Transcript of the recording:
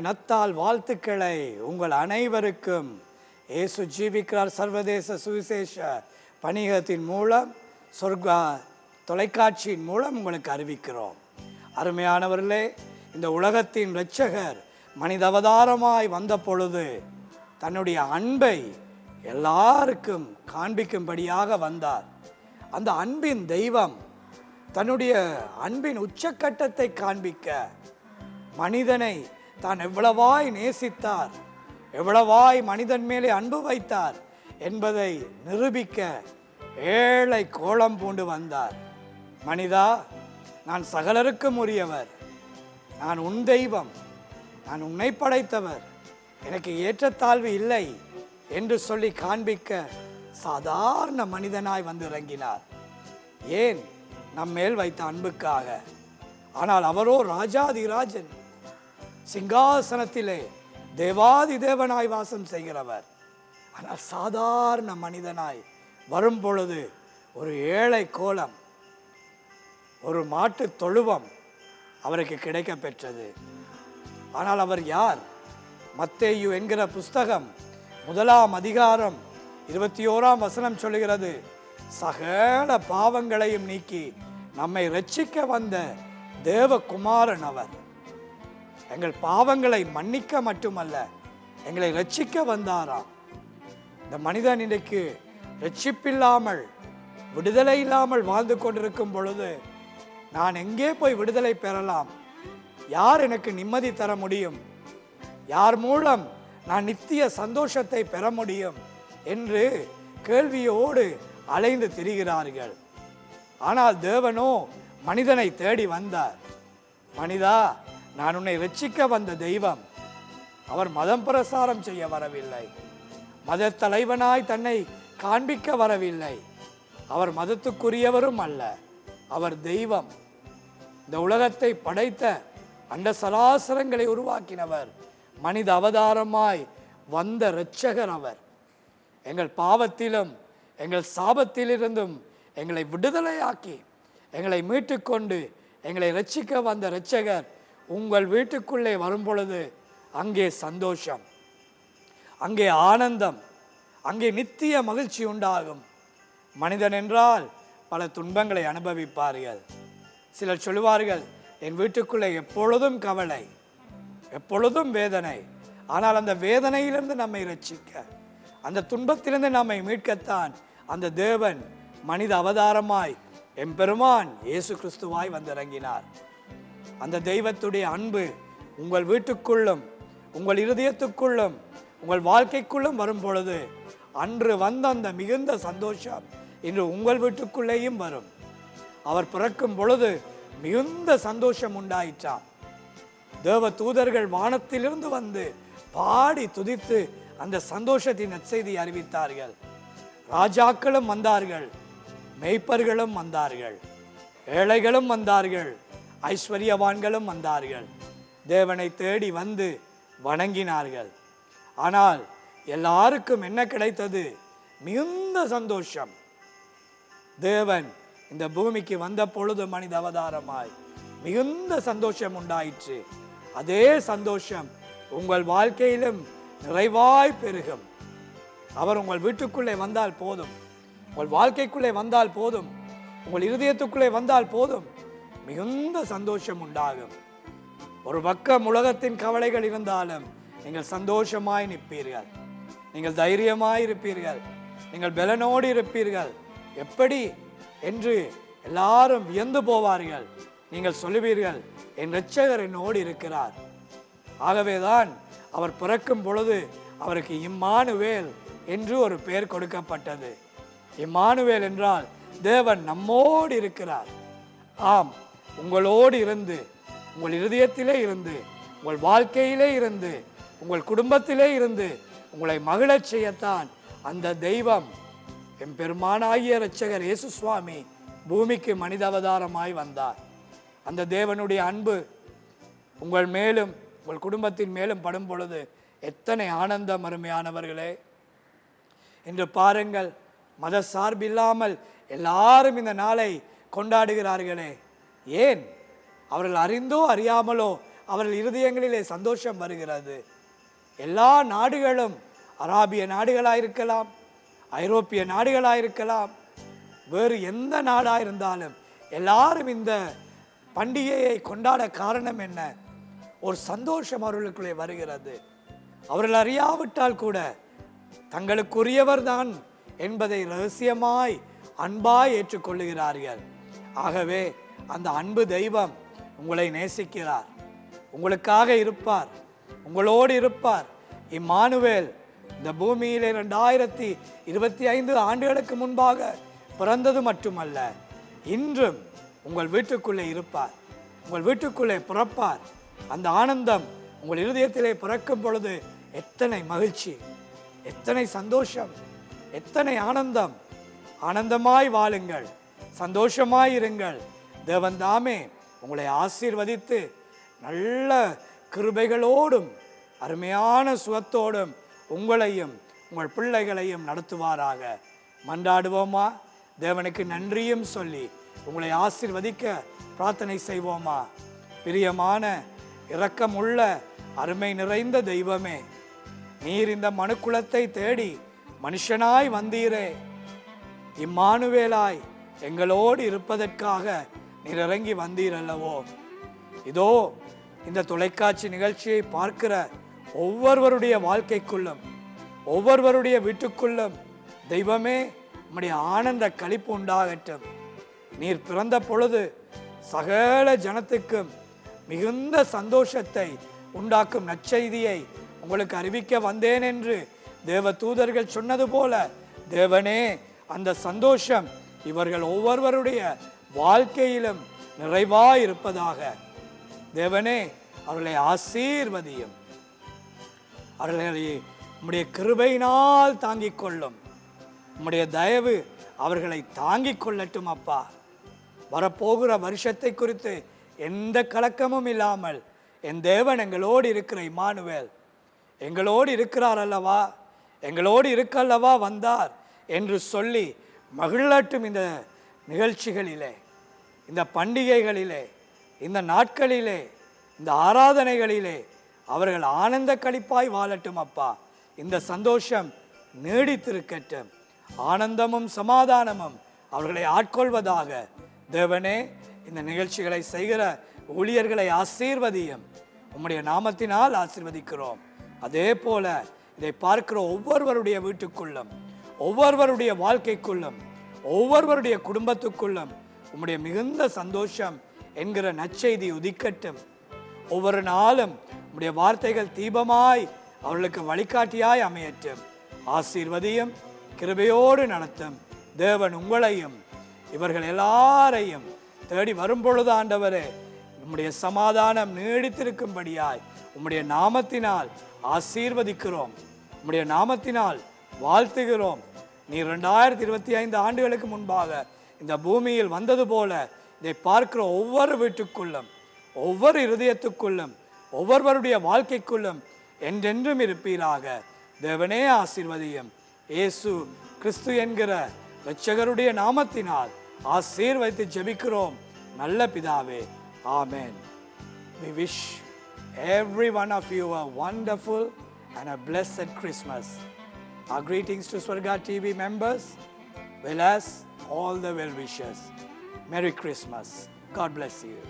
நத்தால் வாழ்த்துக்களை உங்கள் அனைவருக்கும் இயேசு ஜீவிக்கிறார் சர்வதேச சுவிசேஷ பணியகத்தின் மூலம் சொர்க்கா தொலைக்காட்சியின் மூலம் உங்களுக்கு அறிவிக்கிறோம். அருமையானவர்களே, இந்த உலகத்தின் இரட்சகர் மனித அவதாரமாய் வந்த பொழுது தன்னுடைய அன்பை எல்லாருக்கும் காண்பிக்கும்படியாக வந்தார். அந்த அன்பின் தெய்வம் தன்னுடைய அன்பின் உச்சக்கட்டத்தை காண்பிக்க மனிதனை தான் எவ்வளவாய் நேசித்தார், எவ்வளவாய் மனிதன் மேலே அன்பு வைத்தார் என்பதை நிரூபிக்க ஏழை கோலம் பூண்டு வந்தார். மனிதா, நான் சகலருக்கும் உரியவர், நான் உன் தெய்வம், நான் உன்னை படைத்தவர், எனக்கு ஏற்றத்தாழ்வு இல்லை என்று சொல்லி காண்பிக்க சாதாரண மனிதனாய் வந்து இறங்கினார். ஏன்? நம்மேல் வைத்த அன்புக்காக. ஆனால் அவரோ ராஜாதிராஜன், சிங்காசனத்திலே தேவாதி தேவனாய் வாசம் செய்கிறவர். ஆனால் சாதாரண மனிதனாய் வரும் பொழுது ஒரு ஏழை கோலம், ஒரு மாட்டு தொழுவம் அவருக்கு கிடைக்க பெற்றது. ஆனால் அவர் யார்? மத்தேயு என்கிற புஸ்தகம் 1 அதிகாரம் 21 வசனம் சொல்லுகிறது, சகல பாவங்களையும் நீக்கி நம்மை இரட்சிக்க வந்த தேவகுமாரன் அவர். எங்கள் பாவங்களை மன்னிக்க மட்டுமல்ல, எங்களை இரட்சிக்க வந்தாராம். இந்த மனிதன் இன்றைக்கு இரட்சிப்பில்லாமல், விடுதலை இல்லாமல் வாழ்ந்து கொண்டிருக்கும் பொழுது நான் எங்கே போய் விடுதலை பெறலாம்? யார் எனக்கு நிம்மதி தர முடியும்? யார் மூலம் நான் நித்திய சந்தோஷத்தை பெற முடியும் என்று கேள்வியோடு அலைந்து திரிகிறார்கள். ஆனால் தேவனோ மனிதனை தேடி வந்தார். மனிதா, நான் உன்னை இரட்சிக்க வந்த தெய்வம். அவர் மதம் பிரசாரம் செய்ய வரவில்லை, மத தலைவனாய் தன்னை காண்பிக்க வரவில்லை. அவர் மதத்துக்குரியவரும் அல்ல, அவர் தெய்வம். இந்த உலகத்தை படைத்த அண்ட சராசரங்களை உருவாக்கினவர், மனித அவதாரமாய் வந்த இரட்சகர் அவர். எங்கள் பாவத்திலும் எங்கள் சாபத்திலிருந்தும் எங்களை விடுதலையாக்கி எங்களை மீட்டுக்கொண்டு எங்களை இரட்சிக்க வந்த இரட்சகர் உங்கள் வீட்டுக்குள்ளே வரும் பொழுது அங்கே சந்தோஷம், அங்கே ஆனந்தம், அங்கே நித்திய மகிழ்ச்சி உண்டாகும். மனிதன் என்றால் பல துன்பங்களை அனுபவிப்பார்கள். சிலர் சொல்லுவார்கள், என் வீட்டுக்குள்ளே எப்பொழுதும் கவலை, எப்பொழுதும் வேதனை. ஆனால் அந்த வேதனையிலிருந்து நம்மை இரட்சிக்க, அந்த துன்பத்திலிருந்து நம்மை மீட்கத்தான் அந்த தேவன் மனித அவதாரமாய் எம்பெருமான் இயேசு கிறிஸ்துவாய் வந்திறங்கினார். அந்த தெய்வத்துடைய அன்பு உங்கள் வீட்டுக்குள்ளும் உங்கள் இருதயத்துக்குள்ளும் உங்கள் வாழ்க்கைக்குள்ளும் வரும் பொழுது அன்று வந்த அந்த மிகுந்த சந்தோஷம் இன்று உங்கள் வீட்டுக்குள்ளேயும் வரும். அவர் பிறக்கும் பொழுது மிகுந்த சந்தோஷம் உண்டாயிற்றார். தேவ தூதர்கள் வானத்திலிருந்து வந்து பாடி துதித்து அந்த சந்தோஷத்தின் நற்செய்தி அறிவித்தார்கள். ராஜாக்களும் வந்தார்கள், மேய்ப்பர்களும் வந்தார்கள், ஏழைகளும் வந்தார்கள், ஐஸ்வர்யவான்களும் வந்தார்கள். தேவனை தேடி வந்து வணங்கினார்கள். ஆனால் எல்லாருக்கும் என்ன கிடைத்தது? மிகுந்த சந்தோஷம். தேவன் இந்த பூமிக்கு வந்த பொழுது மனித அவதாரமாய் மிகுந்த சந்தோஷம் உண்டாயிற்று. அதே சந்தோஷம் உங்கள் வாழ்க்கையிலும் நிறைவாய் பெருகும். அவர் உங்கள் வீட்டுக்குள்ளே வந்தால் போதும், உங்கள் வாழ்க்கைக்குள்ளே வந்தால் போதும், உங்கள் இருதயத்துக்குள்ளே வந்தால் போதும், மிகுந்த சந்தோஷம் உண்டாகும். ஒரு பக்கம் உலகத்தின் கவலைகள் இருந்தாலும் நீங்கள் சந்தோஷமாய் நிற்பீர்கள், நீங்கள் தைரியமாய் இருப்பீர்கள், நீங்கள் பலனோடு இருப்பீர்கள். எப்படி என்று எல்லாரும் வியந்து போவார்கள். நீங்கள் சொல்லுவீர்கள், என் இரட்சகர் என்னோடு இருக்கிறார். ஆகவேதான் அவர் பிறக்கும் பொழுது அவருக்கு இம்மானுவேல் என்று ஒரு பெயர் கொடுக்கப்பட்டது. இம்மானுவேல் என்றால் தேவன் நம்மோடு இருக்கிறார். ஆம், உங்களோடு இருந்து, உங்கள் இருதயத்திலே இருந்து, உங்கள் வாழ்க்கையிலே இருந்து, உங்கள் குடும்பத்திலே இருந்து உங்களை மகிழச் செய்யத்தான் அந்த தெய்வம் எம்பெருமானாகிய இரட்சகர் இயேசு சுவாமி பூமிக்கு மனித அவதாரமாய் வந்தார். அந்த தேவனுடைய அன்பு உங்கள் மேலும் உங்கள் குடும்பத்தின் மேலும் படும் பொழுது எத்தனை ஆனந்தம்! அருமையானவர்களே, இன்று பாருங்கள், மத சார்பில்லாமல் எல்லாரும் இந்த நாளை கொண்டாடுகிறார்களே. ஏன்? அவர்கள் அறிந்தோ அறியாமலோ அவர்கள் இருதயங்களிலே சந்தோஷம் வருகிறது. எல்லா நாடுகளும், அராபிய நாடுகளாயிருக்கலாம், ஐரோப்பிய நாடுகளாயிருக்கலாம், வேறு எந்த நாடாக இருந்தாலும் எல்லாரும் இந்த பண்டிகையை கொண்டாட காரணம் என்ன? ஒரு சந்தோஷம் அவர்களுக்குள்ளே வருகிறது. அவர்கள் அறியாவிட்டால் கூட தங்களுக்குரியவர் தான் என்பதை ரகசியமாய் அன்பாய் ஏற்றுக்கொள்ளுகிறார்கள். ஆகவே அந்த அன்பு தெய்வம் உங்களை நேசிக்கிறார், உங்களுக்காக இருப்பார், உங்களோடு இருப்பார். இம்மானுவேல் இந்த பூமியிலே 2025 ஆண்டுகளுக்கு முன்பாக பிறந்தது மட்டுமல்ல, இன்றும் உங்கள் வீட்டுக்குள்ளே இருப்பார், உங்கள் வீட்டுக்குள்ளே பிறப்பார். அந்த ஆனந்தம் உங்கள் இருதயத்திலே பிறக்கும் பொழுது எத்தனை மகிழ்ச்சி, எத்தனை சந்தோஷம், எத்தனை ஆனந்தம். ஆனந்தமாய் வாழுங்கள், சந்தோஷமாய் இருங்கள். தேவன் தாமே உங்களை ஆசீர்வதித்து நல்ல கிருபைகளோடும் அருமையான சுகத்தோடும் உங்களையும் உங்கள் பிள்ளைகளையும் நடத்துவாராக. மன்றாடுவோமா? தேவனுக்கு நன்றியும் சொல்லி உங்களை ஆசீர்வதிக்க பிரார்த்தனை செய்வோமா? பிரியமான இரக்கமுள்ள அருமை நிறைந்த தெய்வமே, நீர் இந்த மனுக்குலத்தை தேடி மனுஷனாய் வந்தீரே, இம்மானுவேலாய் எங்களோடு இருப்பதற்காக நீர் இறங்கி வந்தீர் அல்லவோ. இதோ இந்த தொலைக்காட்சி நிகழ்ச்சியை பார்க்கிற ஒவ்வொருவருடைய வாழ்க்கைக்குள்ளும், ஒவ்வொருவருடைய வீட்டுக்குள்ளும் தெய்வமே உம்முடைய ஆனந்த களிப்பு உண்டாகட்டும். நீர் பிறந்த பொழுது சகல ஜனத்துக்கும் மிகுந்த சந்தோஷத்தை உண்டாக்கும் நற்செய்தியை உங்களுக்கு அறிவிக்க வந்தேன் என்று தேவ தூதர்கள் சொன்னது போல, தேவனே அந்த சந்தோஷம் இவர்கள் ஒவ்வொருவருடைய வாழ்க்கையிலும் நிறைவாய் இருப்பதாக. தேவனே அவர்களை ஆசீர்வதியும், அவர்களை உம்முடைய கிருபையினால் தாங்கிக் கொள்ளும். உம்முடைய தயவு அவர்களை தாங்கிக் கொள்ளட்டும் அப்பா. வரப்போகிற வருஷத்தை குறித்து எந்த கலக்கமும் இல்லாமல் என் தேவன் எங்களோடு இருக்கிற இம்மானுவேல் எங்களோடு இருக்கிறார் அல்லவா, எங்களோடு இருக்கல்லவா வந்தார் என்று சொல்லி மகிழட்டும். இந்த நிகழ்ச்சிகளிலே, இந்த பண்டிகைகளிலே, இந்த நாட்களிலே, இந்த ஆராதனைகளிலே அவர்கள் ஆனந்த களிப்பாய் வாழட்டும் அப்பா. இந்த சந்தோஷம் நீடித்திருக்கட்டும். ஆனந்தமும் சமாதானமும் அவர்களை ஆட்கொள்வதாக. தேவனே, இந்த நிகழ்ச்சிகளை செய்கிற ஊழியர்களை ஆசீர்வதியும். உம்முடைய நாமத்தினால் ஆசீர்வதிக்கிறோம். அதே போல இதை பார்க்கிற ஒவ்வொருவருடைய வீட்டுக்குள்ளும், ஒவ்வொருவருடைய வாழ்க்கைக்குள்ளும், ஒவ்வொருவருடைய குடும்பத்துக்குள்ளும் உம்முடைய மிகுந்த சந்தோஷம் என்கிற நற்செய்தி உதிக்கட்டும். ஒவ்வொரு நாளும் உம்முடைய வார்த்தைகள் தீபமாய் அவர்களுக்கு வழிகாட்டியாய் அமையட்டும். ஆசீர்வதியும், கிருபையோடு நடத்தும். தேவன் உங்களையும் இவர்கள் எல்லாரையும் தேடி வரும்பொழுது ஆண்டவரே, உம்முடைய சமாதானம் நீடித்திருக்கும்படியாய் உம்முடைய நாமத்தினால் ஆசீர்வதிக்கிறோம், உம்முடைய நாமத்தினால் வாழ்த்துகிறோம். நீ 2025 ஆண்டுகளுக்கு முன்பாக இந்த பூமியில் வந்தது போல இதை பார்க்கிற ஒவ்வொரு வீட்டுக்குள்ளும், ஒவ்வொரு இருதயத்துக்குள்ளும், ஒவ்வொருவருடைய வாழ்க்கைக்குள்ளும் என்றென்றும் இருப்பீராக. தேவனே ஆசீர்வதியும். இயேசு கிறிஸ்து என்கிற இரட்சகருடைய நாமத்தினால் ஆசீர்வதித்து ஜெபிக்கிறோம் நல்ல பிதாவே. ஆமென். We wish every one of you a wonderful and a blessed Christmas. Our greetings to Swarga TV members, well as all the well-wishers. Merry Christmas. God bless you.